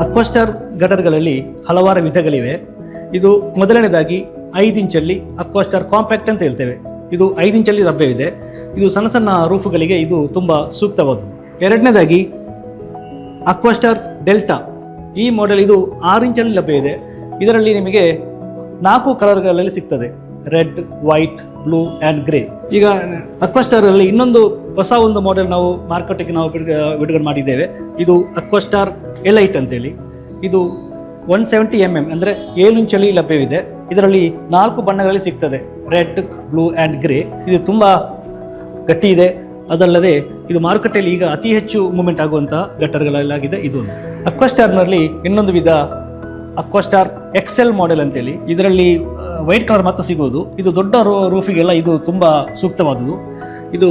ಅಕ್ವಾಸ್ಟಾರ್ ಗಟರ್ಗಳಲ್ಲಿ ಹಲವಾರು ವಿಧಗಳಿವೆ. ಇದು ಮೊದಲನೇದಾಗಿ 5 ಇಂಚಲ್ಲಿ ಅಕ್ವಾಸ್ಟಾರ್ ಕಾಂಪ್ಯಾಕ್ಟ್ ಅಂತ ಹೇಳ್ತೇವೆ. ಇದು 5 ಇಂಚಲ್ಲಿ ಲಭ್ಯವಿದೆ. ಇದು ಸಣ್ಣ ಸಣ್ಣ ರೂಫುಗಳಿಗೆ ಇದು ತುಂಬ ಸೂಕ್ತವಾದುದು. ಎರಡನೇದಾಗಿ ಅಕ್ವಾಸ್ಟಾರ್ ಡೆಲ್ಟಾ. ಈ ಮಾಡೆಲ್ ಇದು 6 ಇಂಚಲ್ಲಿ ಲಭ್ಯವಿದೆ. ಇದರಲ್ಲಿ ನಿಮಗೆ 4 ಕಲರ್ಗಳಲ್ಲಿ ಸಿಗ್ತದೆ: red, white, blue and grey. ಈಗ ಅಕ್ವಾಸ್ಟಾರಲ್ಲಿ ಇನ್ನೊಂದು ಹೊಸ ಒಂದು ಮಾಡೆಲ್ ನಾವು ಮಾರ್ಕೆಟಿಗೆ ನಾವು ಬಿಡುಗಡೆ ಮಾಡಿದ್ದೇವೆ. ಇದು ಅಕ್ವಾಸ್ಟಾರ್ ಎಲೈಟ್ ಅಂತೇಳಿ. ಇದು 170 mm ಅಂದರೆ 7 ಇಂಚಲ್ಲಿ ಲಭ್ಯವಿದೆ. ಇದರಲ್ಲಿ 4 ಬಣ್ಣಗಳಲ್ಲಿ ಸಿಗ್ತದೆ: ರೆಡ್, ಬ್ಲೂ ಆ್ಯಂಡ್ ಗ್ರೇ. ಇದು ತುಂಬ ಗಟ್ಟಿ ಇದೆ. ಅದಲ್ಲದೆ ಇದು ಮಾರುಕಟ್ಟೆಯಲ್ಲಿ ಈಗ ಅತಿ ಹೆಚ್ಚು ಮೂವ್ಮೆಂಟ್ ಆಗುವಂಥ ಗಟ್ಟರ್ಗಳಲ್ಲಾಗಿದೆ. ಇದು ಅಕ್ವಾಸ್ಟಾರ್ನಲ್ಲಿ ಇನ್ನೊಂದು ವಿಧ ಅಕ್ವಾಸ್ಟಾರ್ ಎಕ್ಸೆಲ್ ಮಾಡೆಲ್ ಅಂತೇಳಿ. ಇದರಲ್ಲಿ ವೈಟ್ ಕಲರ್ ಮಾತ್ರ ಸಿಗೋದು. ಇದು ದೊಡ್ಡ ರೂಫಿಗೆಲ್ಲ ಇದು ತುಂಬ ಸೂಕ್ತವಾದುದು. ಇದು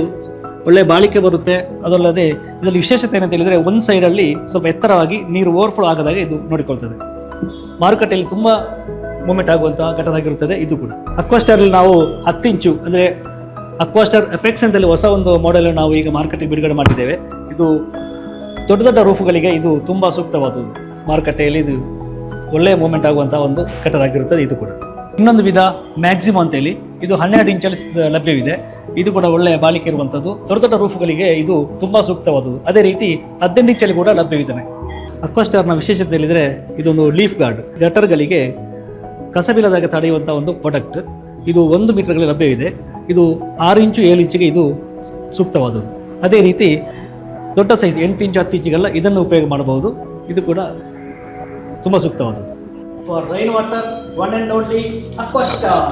ಒಳ್ಳೆ ಬಾಳಿಕೆ ಬರುತ್ತೆ. ಅದಲ್ಲದೆ ಇದರಲ್ಲಿ ವಿಶೇಷತೆ ಏನಂತ ಹೇಳಿದರೆ, ಒಂದು ಸೈಡಲ್ಲಿ ಸ್ವಲ್ಪ ಎತ್ತರವಾಗಿ ನೀರು ಓವರ್ಫ್ಲೋ ಆಗದಾಗ ಇದು ನೋಡಿಕೊಳ್ತದೆ. ಮಾರುಕಟ್ಟೆಯಲ್ಲಿ ತುಂಬ ಮೂವ್ಮೆಂಟ್ ಆಗುವಂಥ ಘಟನಾಗಿರುತ್ತದೆ ಇದು ಕೂಡ. ಅಕ್ವಾಸ್ಟಾರಲ್ಲಿ ನಾವು 10 ಇಂಚು ಅಂದರೆ ಅಕ್ವಾಸ್ಟಾರ್ ಎಪೆಕ್ಸ್ ಅಂತೇಳಿ ಹೊಸ ಒಂದು ಮಾಡೆಲ್ ನಾವು ಈಗ ಮಾರ್ಕೆಟಿಗೆ ಬಿಡುಗಡೆ ಮಾಡಿದ್ದೇವೆ. ಇದು ದೊಡ್ಡ ದೊಡ್ಡ ರೂಫುಗಳಿಗೆ ಇದು ತುಂಬ ಸೂಕ್ತವಾದುದು. ಮಾರುಕಟ್ಟೆಯಲ್ಲಿ ಇದು ಒಳ್ಳೆಯ ಮೂವ್ಮೆಂಟ್ ಆಗುವಂಥ ಒಂದು ಘಟನಾಗಿರುತ್ತದೆ ಇದು ಕೂಡ. ಇನ್ನೊಂದು ವಿಧ ಮ್ಯಾಕ್ಸಿಮಮ್ ಅಂತೇಳಿ. ಇದು 12 ಇಂಚಲ್ಲಿ ಲಭ್ಯವಿದೆ. ಇದು ಕೂಡ ಒಳ್ಳೆಯ ಬಾಳಿಕೆ ಇರುವಂಥದ್ದು. ದೊಡ್ಡ ದೊಡ್ಡ ರೂಫುಗಳಿಗೆ ಇದು ತುಂಬ ಸೂಕ್ತವಾದುದು. ಅದೇ ರೀತಿ 18 ಇಂಚಲ್ಲಿ ಕೂಡ ಲಭ್ಯವಿದೆ. ಅಕ್ವಾಸ್ಟಾರ್ನ ವಿಶೇಷತೆ ಹೇಳಿದರೆ, ಇದೊಂದು ಲೀಫ್ ಗಾರ್ಡ್. ಗಟರ್ಗಳಿಗೆ ಕಸಬಿಲ್ಲದಾಗ ತಡೆಯುವಂಥ ಒಂದು ಪ್ರಾಡಕ್ಟ್. ಇದು 1 ಮೀಟರ್ಗಳಲ್ಲಿ ಲಭ್ಯವಿದೆ. ಇದು 6 ಇಂಚು 7 ಇಂಚಿಗೆ ಇದು ಸೂಕ್ತವಾದದ್ದು. ಅದೇ ರೀತಿ ದೊಡ್ಡ ಸೈಜ್ 8 ಇಂಚು 10 ಇಂಚಿಗೆಲ್ಲ ಇದನ್ನು ಉಪಯೋಗ ಮಾಡಬಹುದು. ಇದು ಕೂಡ ತುಂಬ ಸೂಕ್ತವಾದದ್ದು. For rain water, one and only ಅಕ್ವಾಸ್ಟಾರ್.